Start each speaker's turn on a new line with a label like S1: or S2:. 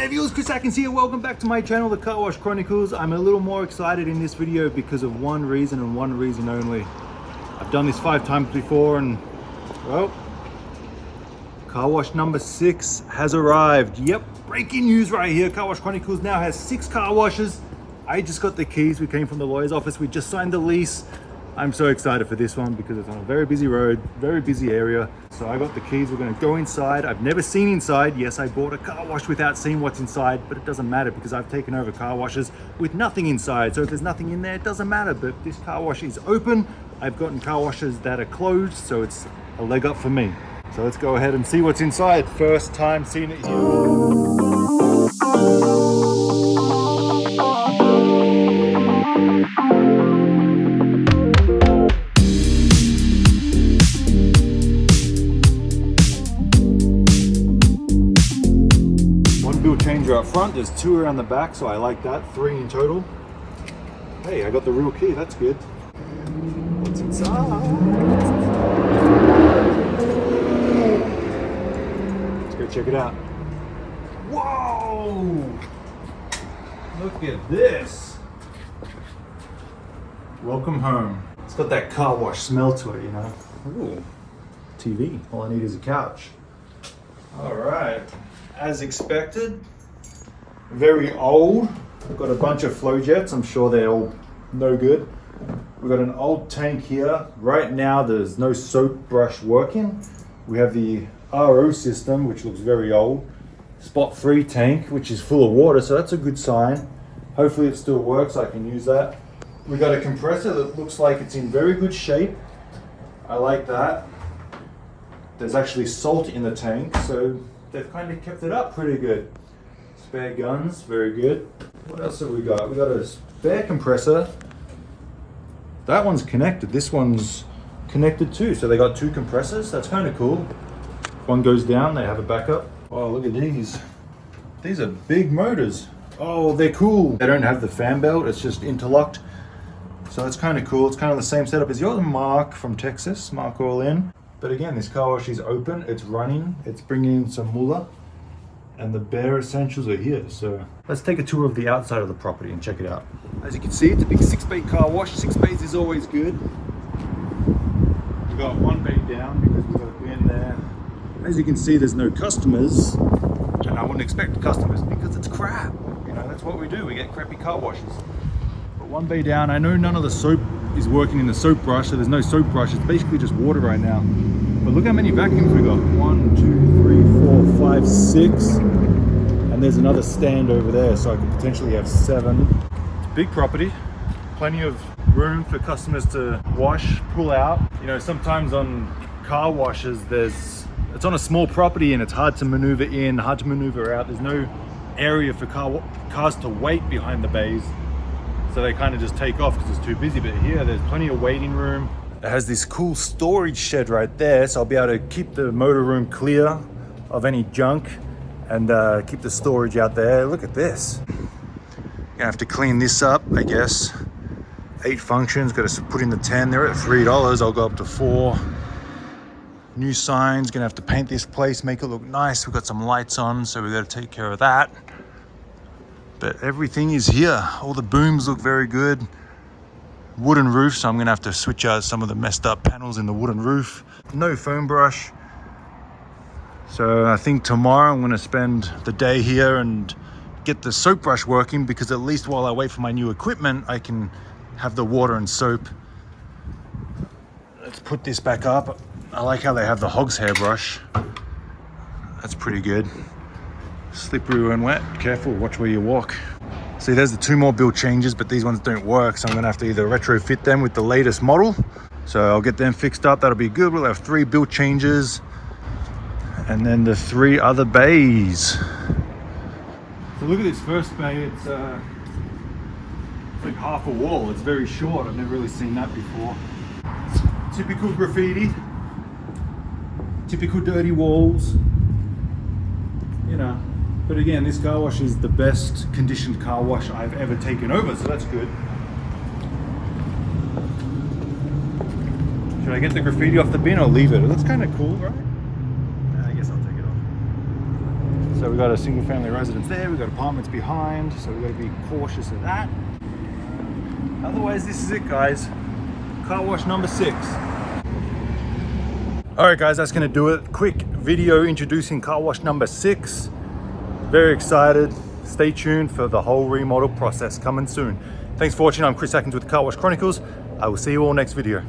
S1: there viewers, Chris Atkins here. Welcome back to my channel, The Car Wash Chronicles. I'm a little more excited in this video because of one reason and one reason only. I've done this 5 times before and, well, car wash number 6 has arrived. Yep, breaking news right here. Car Wash Chronicles now has 6 car washes. I just got the keys. We came from the lawyer's office. We just signed the lease. I'm so excited for this one because it's on a very busy road, very busy area. So I got the keys. We're going to go inside. I've never seen inside. Yes, I bought a car wash without seeing what's inside, but it doesn't matter because I've taken over car washes with nothing inside. So if there's nothing in there, it doesn't matter. But this car wash is open. I've gotten car washes that are closed, so it's a leg up for me. So let's go ahead and see what's inside. First time seeing it here. Changer up front, there's 2 around the back, so I like that. 3 in total. Hey, I got the real key, that's good. What's inside? Let's go check it out. Whoa! Look at this. Welcome home. It's got that car wash smell to it, you know. Ooh, TV. All I need is a couch. All right. As expected, very old. We've got a bunch of flow jets. I'm sure they're all no good. We've got an old tank here. Right now there's no soap brush working. We have the RO system, which looks very old. Spot free tank, which is full of water, so that's a good sign. Hopefully it still works, I can use that. We got a compressor that looks like it's in very good shape. I like that. There's actually salt in the tank, so they've kind of kept it up pretty good. Spare guns, very good. What else have we got? We got a spare compressor. That one's connected. This one's connected too. So they got 2 compressors. That's kind of cool. One goes down, they have a backup. Oh, look at these. These are big motors. Oh, they're cool. They don't have the fan belt. It's just interlocked. So it's kind of cool. It's kind of the same setup as yours, Mark from Texas. Mark all in. But again, this car wash is open, it's running, it's bringing in some moolah, and the bare essentials are here. So let's take a tour of the outside of the property and check it out. As you can see, it's a big 6-bay car wash. 6 bays is always good. We've got 1 bay down because we've got a bin there. As you can see, there's no customers, and I wouldn't expect customers because it's crap. You know, that's what we do, we get crappy car washes. But 1 bay down, I know none of the soap is working in the soap brush, so there's no soap brush. It's basically just water right now. But look how many vacuums we got. 1, 2, 3, 4, 5, 6. And there's another stand over there, so I could potentially have 7. It's a big property. Plenty of room for customers to wash, pull out. You know, sometimes on car washes, it's on a small property and it's hard to maneuver in, hard to maneuver out. There's no area for cars to wait behind the bays. So they kind of just take off because it's too busy. But here, there's plenty of waiting room. It has this cool storage shed right there, so I'll be able to keep the motor room clear of any junk and keep the storage out there. Look at this. Gonna have to clean this up, I guess. 8 functions, got to put in the 10. They're at $3. I'll go up to 4. New signs, gonna have to paint this place, make it look nice. We've got some lights on, so we've got to take care of that. But everything is here. All the booms look very good. Wooden roof, so I'm gonna have to switch out some of the messed up panels in the wooden roof. No foam brush. So I think tomorrow I'm gonna spend the day here and get the soap brush working, because at least while I wait for my new equipment, I can have the water and soap. Let's put this back up. I like how they have the hog's hair brush. That's pretty good. Slippery when wet, careful, watch where you walk. See, there's the 2 more build changes, but these ones don't work, so I'm gonna have to either retrofit them with the latest model. So I'll get them fixed up, that'll be good. We'll have 3 build changes, and then the 3 other bays. So look at this first bay, it's like half a wall, it's very short. I've never really seen that before. Typical graffiti, typical dirty walls, you know. But again, this car wash is the best conditioned car wash I've ever taken over, so that's good. Should I get the graffiti off the bin or leave it? It looks kind of cool, right? I guess I'll take it off. So we got a single family residence there, we got apartments behind, so we got to be cautious of that. Otherwise, this is it, guys. Car wash number 6. All right, guys, that's gonna do it. Quick video introducing car wash number 6. Very excited. Stay tuned for the whole remodel process coming soon. Thanks for watching. I'm Chris Atkins with Car Wash Chronicles. I will see you all next video.